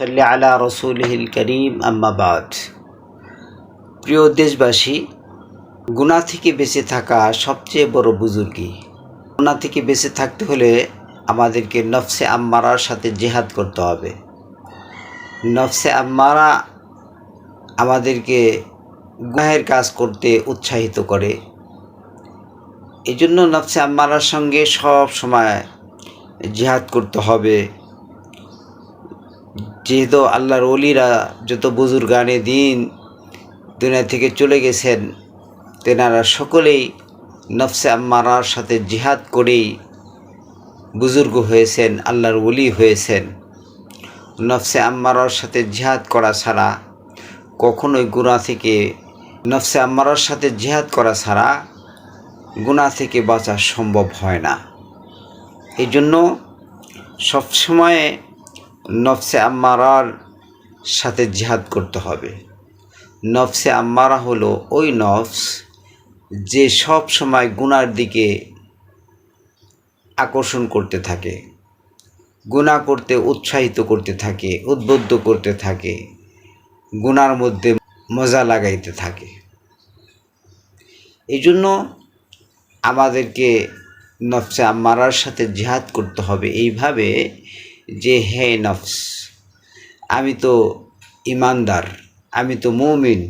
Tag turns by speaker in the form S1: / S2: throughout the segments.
S1: সাল্লি আলা রসুলিহিল করিম আম্মা বাদ। প্রিয় দেশবাসী, গুনাহ থেকে বেঁচে থাকা সবচেয়ে বড় বুজুর্গি। গুনাহ থেকে বেঁচে থাকতে হলে আমাদেরকে নফসে আম্মারার সাথে জিহাদ করতে হবে। নফসে আম্মারা আমাদেরকে গুনাহের কাজ করতে উৎসাহিত করে। এই জন্য নফসে আম্মারার সঙ্গে সব সময় জিহাদ করতে হবে। যেহেতু আল্লাহর ওলিরা যত বুজুর্গানে দিন দুনিয়া থেকে চলে গেছেন, তেনারা সকলেই নফসে আম্মারার সাথে জিহাদ করেই বুজুর্গ হয়েছেন, আল্লাহর ওলি হয়েছেন। নফসে আম্মারার সাথে জিহাদ করা ছাড়া কখনোই নফসে আম্মারার সাথে জিহাদ করা ছাড়া গুনাহ থেকে বাঁচা সম্ভব হয় না। এই জন্য সবসময় নফসে আম্মারার সাথে জিহাদ করতে হবে। নফসে আম্মারা হলো ওই নফস যে সব সময় গুনার দিকে আকর্ষণ করতে থাকে, গুনাহ করতে উৎসাহিত করতে থাকে, উদ্বুদ্ধ করতে থাকে, গুনার মধ্যে মজা লাগাইতে থাকে। এই জন্য আমাদেরকে নফসে আম্মারার সাথে জিহাদ করতে হবে এইভাবে যে, হে নফস, আমি তো ইমানদার, আমি তো মুমিন,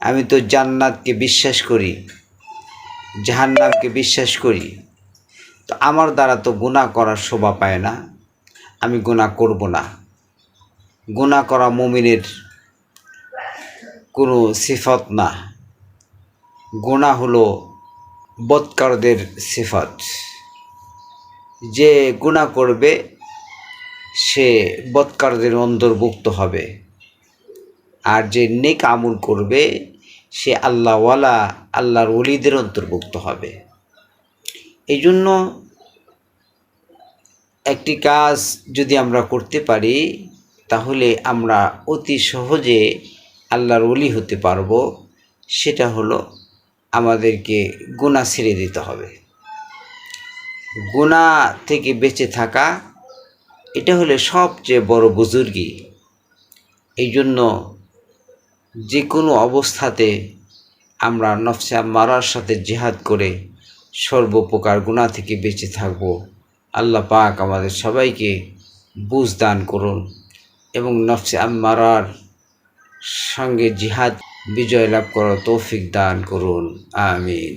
S1: আমি তো জান্নাতকে বিশ্বাস করি, জাহান্নামকে বিশ্বাস করি, তো আমার দ্বারা তো গুনাহ করার শোভা পায় না, আমি গুনাহ করব না। গুনাহ করা মুমিনের কোনো সিফত না। গুনাহ হলো বদকারদের সিফত। যে গুনাহ করবে সে বদকারদের অন্তর্ভুক্ত হবে, আর যে নেক আমল করবে সে আল্লাহওয়ালা, আল্লাহর ওলিদের অন্তর্ভুক্ত হবে। এই জন্য একটি কাজ যদি আমরা করতে পারি তাহলে আমরা অতি সহজে আল্লাহর ওলি হতে পারবো। সেটা হলো আমাদেরকে গুনাহ ছেড়ে দিতে হবে। গুনাহ থেকে বেঁচে থাকা, এটা হলো সবচেয়ে বড় বুজুর্গি। এই জন্য যে কোনো অবস্থাতে আমরা নফসে আম্মারার সাথে জিহাদ করে সর্বপ্রকার গুনাহ থেকে বেঁচে থাকব। আল্লাহ পাক আমাদের সবাইকে বুঝ দান করুন এবং নফসে আম্মারার সঙ্গে জিহাদ বিজয় লাভ করার তৌফিক দান করুন। আমিন।